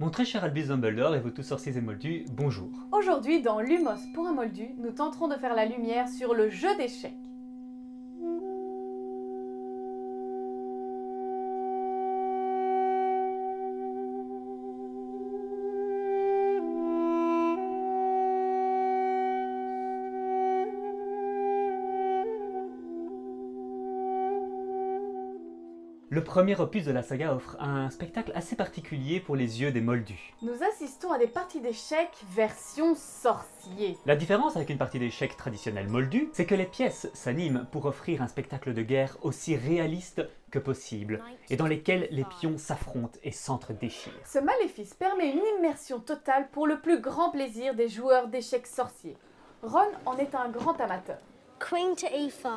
Mon très cher Albus Dumbledore et vous tous sorciers et moldus, bonjour. Aujourd'hui, dans Lumos pour un moldu, nous tenterons de faire la lumière sur le jeu d'échecs. Le premier opus de la saga offre un spectacle assez particulier pour les yeux des moldus. Nous assistons à des parties d'échecs version sorcier. La différence avec une partie d'échecs traditionnelle moldue, c'est que les pièces s'animent pour offrir un spectacle de guerre aussi réaliste que possible, et dans lesquels les pions s'affrontent et s'entre-déchirent. Ce maléfice permet une immersion totale pour le plus grand plaisir des joueurs d'échecs sorciers. Ron en est un grand amateur. Queen to e5.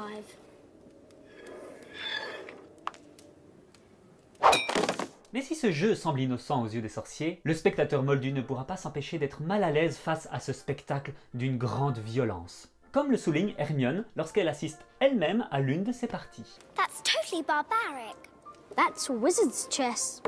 Mais si ce jeu semble innocent aux yeux des sorciers, le spectateur moldu ne pourra pas s'empêcher d'être mal à l'aise face à ce spectacle d'une grande violence. Comme le souligne Hermione lorsqu'elle assiste elle-même à l'une de ces parties. That's totally barbaric. That's wizard's chess.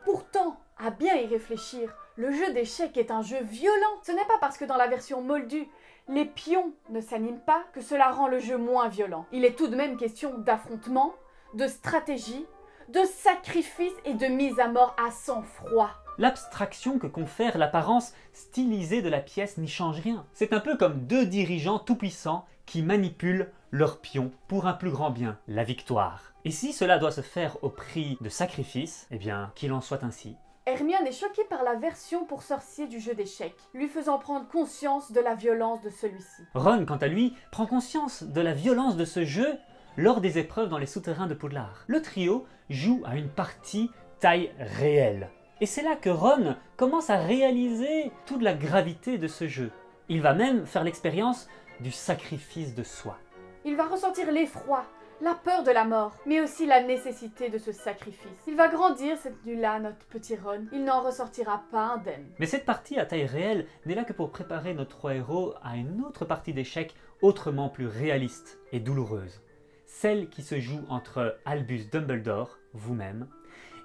Pourtant, à bien y réfléchir, le jeu d'échecs est un jeu violent. Ce n'est pas parce que dans la version moldue, les pions ne s'animent pas que cela rend le jeu moins violent. Il est tout de même question d'affrontement, de stratégie, de sacrifice et de mise à mort à sang-froid. L'abstraction que confère l'apparence stylisée de la pièce n'y change rien. C'est un peu comme deux dirigeants tout-puissants qui manipulent leurs pions pour un plus grand bien, la victoire. Et si cela doit se faire au prix de sacrifices, eh bien, qu'il en soit ainsi. Hermione est choquée par la version pour sorcier du jeu d'échecs, lui faisant prendre conscience de la violence de celui-ci. Ron, quant à lui, prend conscience de la violence de ce jeu lors des épreuves dans les souterrains de Poudlard. Le trio joue à une partie taille réelle. Et c'est là que Ron commence à réaliser toute la gravité de ce jeu. Il va même faire l'expérience du sacrifice de soi. Il va ressentir l'effroi, la peur de la mort, mais aussi la nécessité de ce sacrifice. Il va grandir cette nuit-là, notre petit Ron. Il n'en ressortira pas indemne. Mais cette partie à taille réelle n'est là que pour préparer nos trois héros à une autre partie d'échecs autrement plus réaliste et douloureuse. Celle qui se joue entre Albus Dumbledore, vous-même,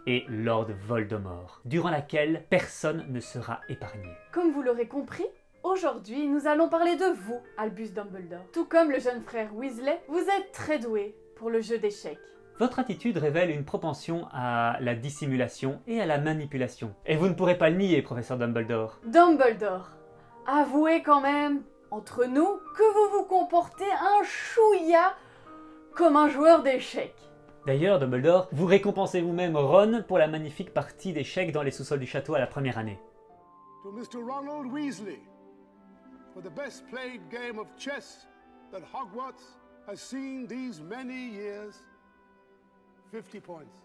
et Lord Voldemort, durant laquelle personne ne sera épargné. Comme vous l'aurez compris, aujourd'hui nous allons parler de vous, Albus Dumbledore. Tout comme le jeune frère Weasley, vous êtes très doué pour le jeu d'échecs. Votre attitude révèle une propension à la dissimulation et à la manipulation. Et vous ne pourrez pas le nier, professeur Dumbledore. Dumbledore, avouez quand même, entre nous, que vous vous comportez un chouïa comme un joueur d'échecs. D'ailleurs, Dumbledore, vous récompensez vous-même Ron pour la magnifique partie d'échecs dans les sous-sols du château à la première année. To Mr. Ronald Weasley, for the best played game of chess that Hogwarts has seen these many years, 50 points.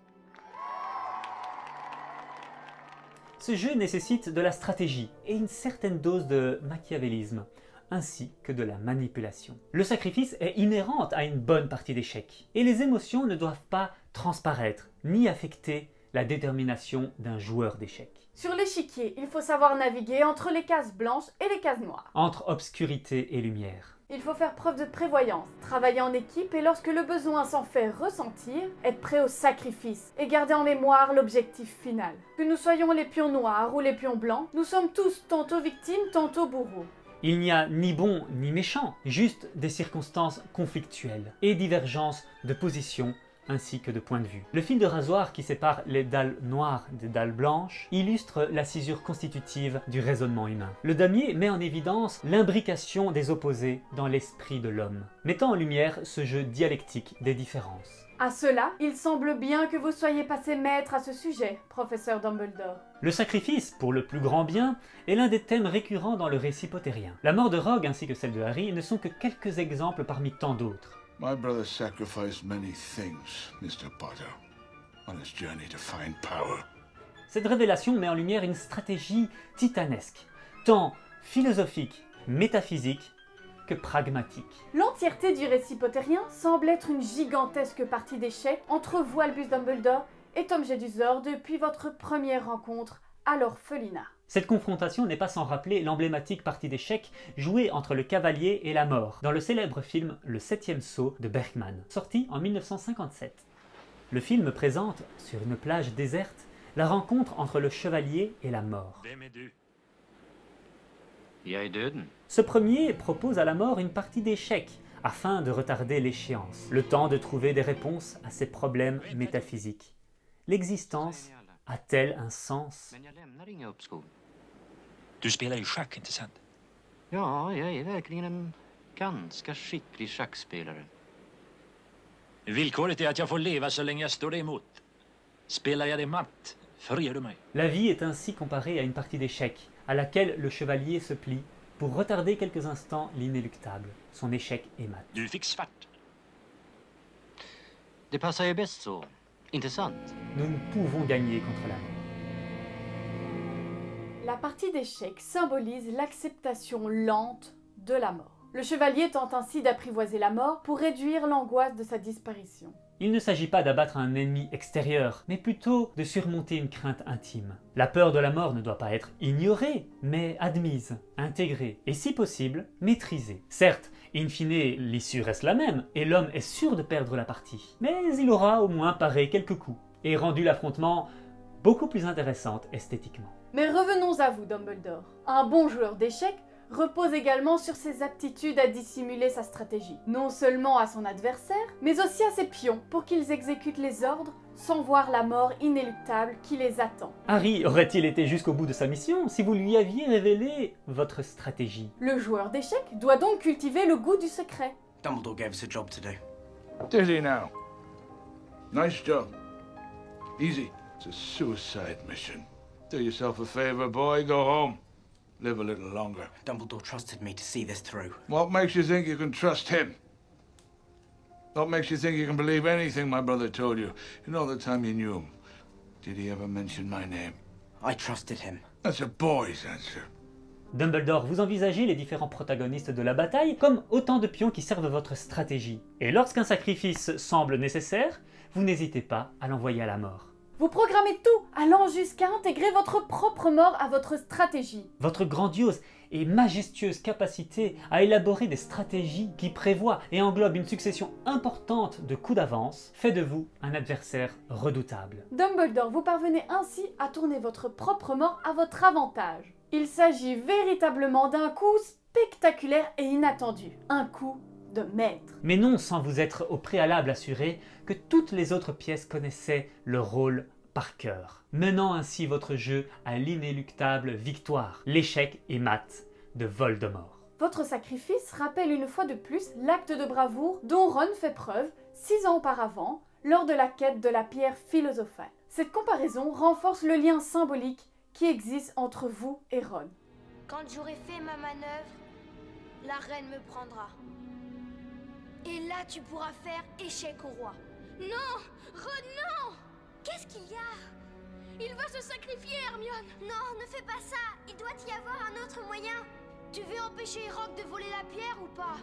Ce jeu nécessite de la stratégie et une certaine dose de machiavélisme, ainsi que de la manipulation. Le sacrifice est inhérent à une bonne partie d'échecs, et les émotions ne doivent pas transparaître, ni affecter la détermination d'un joueur d'échecs. Sur l'échiquier, il faut savoir naviguer entre les cases blanches et les cases noires. Entre obscurité et lumière. Il faut faire preuve de prévoyance, travailler en équipe et lorsque le besoin s'en fait ressentir, être prêt au sacrifice et garder en mémoire l'objectif final. Que nous soyons les pions noirs ou les pions blancs, nous sommes tous tantôt victimes, tantôt bourreaux. Il n'y a ni bon ni méchant, juste des circonstances conflictuelles et divergences de position ainsi que de point de vue. Le fil de rasoir qui sépare les dalles noires des dalles blanches illustre la césure constitutive du raisonnement humain. Le damier met en évidence l'imbrication des opposés dans l'esprit de l'homme, mettant en lumière ce jeu dialectique des différences. À cela, il semble bien que vous soyez passé maître à ce sujet, professeur Dumbledore. Le sacrifice, pour le plus grand bien, est l'un des thèmes récurrents dans le récit pottérien. La mort de Rogue ainsi que celle de Harry ne sont que quelques exemples parmi tant d'autres. My brother sacrificed many things, Mr. Potter, on his journey to find power. Cette révélation met en lumière une stratégie titanesque, tant philosophique, métaphysique que pragmatique. L'entièreté du récit pottérien semble être une gigantesque partie d'échecs entre vous, Albus Dumbledore, et Tom Jedusor depuis votre première rencontre à l'orphelinat. Cette confrontation n'est pas sans rappeler l'emblématique partie d'échecs jouée entre le cavalier et la mort, dans le célèbre film Le 7e Sceau de Bergman, sorti en 1957. Le film présente, sur une plage déserte, la rencontre entre le chevalier et la mort. Vem är du? Jag är döden. Ce premier propose à la mort une partie d'échecs afin de retarder l'échéance, le temps de trouver des réponses à ses problèmes métaphysiques. L'existence a-t-elle un sens? Men jag lämnar inga uppskov. Du spelar ju schack, inte sant? Ja, jag är verkligen en ganska skicklig schackspelare. Villkoret är att jag får leva så länge jag står dig emot. Spelar jag dig matt, förger du mig. La vie est ainsi comparée à une partie d'échecs, à laquelle le chevalier se plie pour retarder quelques instants l'inéluctable. Son échec est mat. Du fick svart. Det passar ju bäst så, inte sant? Nous ne pouvons gagner contre la mort. La partie d'échecs symbolise l'acceptation lente de la mort. Le chevalier tente ainsi d'apprivoiser la mort pour réduire l'angoisse de sa disparition. Il ne s'agit pas d'abattre un ennemi extérieur, mais plutôt de surmonter une crainte intime. La peur de la mort ne doit pas être ignorée, mais admise, intégrée et si possible, maîtrisée. Certes, in fine, l'issue reste la même, et l'homme est sûr de perdre la partie. Mais il aura au moins paré quelques coups, et rendu l'affrontement beaucoup plus intéressant esthétiquement. Mais revenons à vous, Dumbledore. Un bon joueur d'échecs repose également sur ses aptitudes à dissimuler sa stratégie. Non seulement à son adversaire, mais aussi à ses pions, pour qu'ils exécutent les ordres sans voir la mort inéluctable qui les attend. Harry aurait-il été jusqu'au bout de sa mission si vous lui aviez révélé votre stratégie? Le joueur d'échecs doit donc cultiver le goût du secret. Dumbledore gave us a job to do. Did he now? Nice job. Easy. It's a suicide mission. Do yourself a favor, boy. Go home. Live a little longer. Dumbledore trusted me to see this through. What makes you think you can trust him? What makes you think you can believe anything my brother told you? In all the time you knew him, did he ever mention my name? I trusted him. That's a boy's answer. Dumbledore, vous envisagez les différents protagonistes de la bataille comme autant de pions qui servent votre stratégie. Et lorsqu'un sacrifice semble nécessaire, vous n'hésitez pas à l'envoyer à la mort. Vous programmez tout, allant jusqu'à intégrer votre propre mort à votre stratégie. Votre grandiose et majestueuse capacité à élaborer des stratégies qui prévoient et englobent une succession importante de coups d'avance fait de vous un adversaire redoutable. Dumbledore, vous parvenez ainsi à tourner votre propre mort à votre avantage. Il s'agit véritablement d'un coup spectaculaire et inattendu. Un coup de maître. Mais non sans vous être au préalable assuré que toutes les autres pièces connaissaient leur rôle par cœur, menant ainsi votre jeu à l'inéluctable victoire, l'échec et mat de Voldemort. Votre sacrifice rappelle une fois de plus l'acte de bravoure dont Ron fait preuve 6 ans auparavant lors de la quête de la pierre philosophale. Cette comparaison renforce le lien symbolique qui existe entre vous et Ron. Quand j'aurai fait ma manœuvre, la reine me prendra. Et là, tu pourras faire échec au roi. Non! Ron, non! Qu'est-ce qu'il y a? Il va se sacrifier, Hermione! Non, ne fais pas ça! Il doit y avoir un autre moyen! Tu veux empêcher Rogue de voler la pierre ou pas?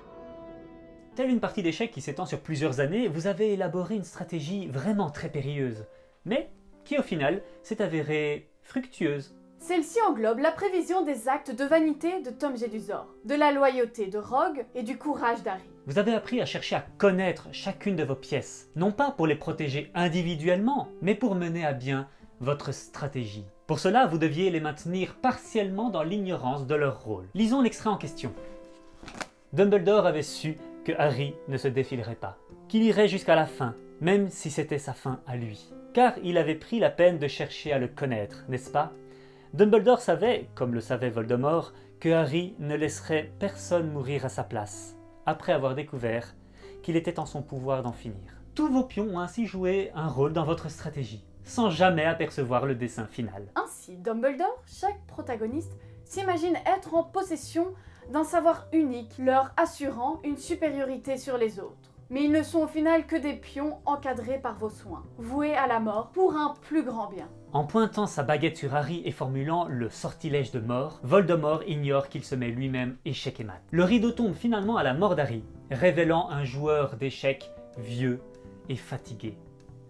Telle une partie d'échecs qui s'étend sur plusieurs années, vous avez élaboré une stratégie vraiment très périlleuse, mais qui au final s'est avérée fructueuse. Celle-ci englobe la prévision des actes de vanité de Tom Jedusor, de la loyauté de Rogue et du courage d'Harry. Vous avez appris à chercher à connaître chacune de vos pièces, non pas pour les protéger individuellement, mais pour mener à bien votre stratégie. Pour cela, vous deviez les maintenir partiellement dans l'ignorance de leur rôle. Lisons l'extrait en question. Dumbledore avait su que Harry ne se défilerait pas, qu'il irait jusqu'à la fin, même si c'était sa fin à lui. Car il avait pris la peine de chercher à le connaître, n'est-ce pas? Dumbledore savait, comme le savait Voldemort, que Harry ne laisserait personne mourir à sa place, après avoir découvert qu'il était en son pouvoir d'en finir. Tous vos pions ont ainsi joué un rôle dans votre stratégie, sans jamais apercevoir le dessein final. Ainsi, Dumbledore, chaque protagoniste, s'imagine être en possession d'un savoir unique, leur assurant une supériorité sur les autres. Mais ils ne sont au final que des pions encadrés par vos soins, voués à la mort pour un plus grand bien. En pointant sa baguette sur Harry et formulant le sortilège de mort, Voldemort ignore qu'il se met lui-même échec et mat. Le rideau tombe finalement à la mort d'Harry, révélant un joueur d'échecs vieux et fatigué.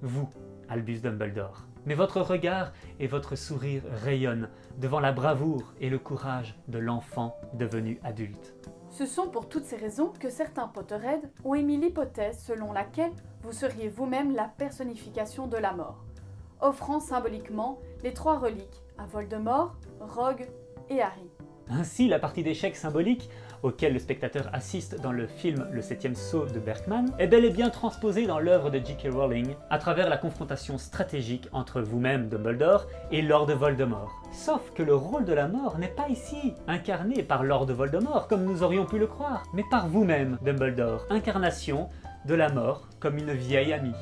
Vous, Albus Dumbledore. Mais votre regard et votre sourire rayonnent devant la bravoure et le courage de l'enfant devenu adulte. Ce sont pour toutes ces raisons que certains Potterheads ont émis l'hypothèse selon laquelle vous seriez vous-même la personnification de la mort. offrant symboliquement les 3 reliques à Voldemort, Rogue et Harry. Ainsi, la partie d'échecs symbolique, auquel le spectateur assiste dans le film Le 7e Sceau de Bergman, est bel et bien transposée dans l'œuvre de J.K. Rowling à travers la confrontation stratégique entre vous-même, Dumbledore, et Lord Voldemort. Sauf que le rôle de la mort n'est pas ici incarné par Lord Voldemort, comme nous aurions pu le croire, mais par vous-même, Dumbledore, incarnation de la mort comme une vieille amie.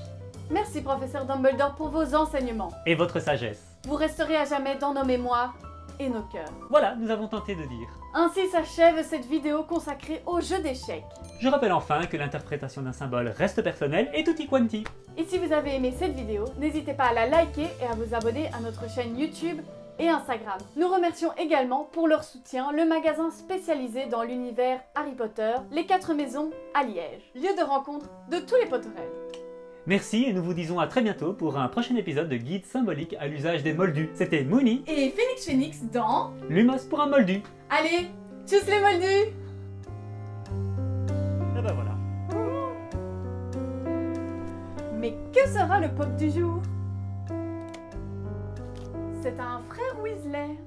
Merci professeur Dumbledore pour vos enseignements. Et votre sagesse. Vous resterez à jamais dans nos mémoires et nos cœurs. Voilà, nous avons tenté de dire. Ainsi s'achève cette vidéo consacrée au jeu d'échecs. Je rappelle enfin que l'interprétation d'un symbole reste personnelle et tutti quanti. Et si vous avez aimé cette vidéo, n'hésitez pas à la liker et à vous abonner à notre chaîne YouTube et Instagram. Nous remercions également pour leur soutien le magasin spécialisé dans l'univers Harry Potter, les 4 Maisons à Liège, lieu de rencontre de tous les Potterheads. Merci et nous vous disons à très bientôt pour un prochain épisode de guide symbolique à l'usage des moldus. C'était Mooney Et Phoenix dans Lumos pour un moldu. Allez, tchuss les moldus! Et ben voilà. Mais que sera le pop du jour? C'est un frère Weasley.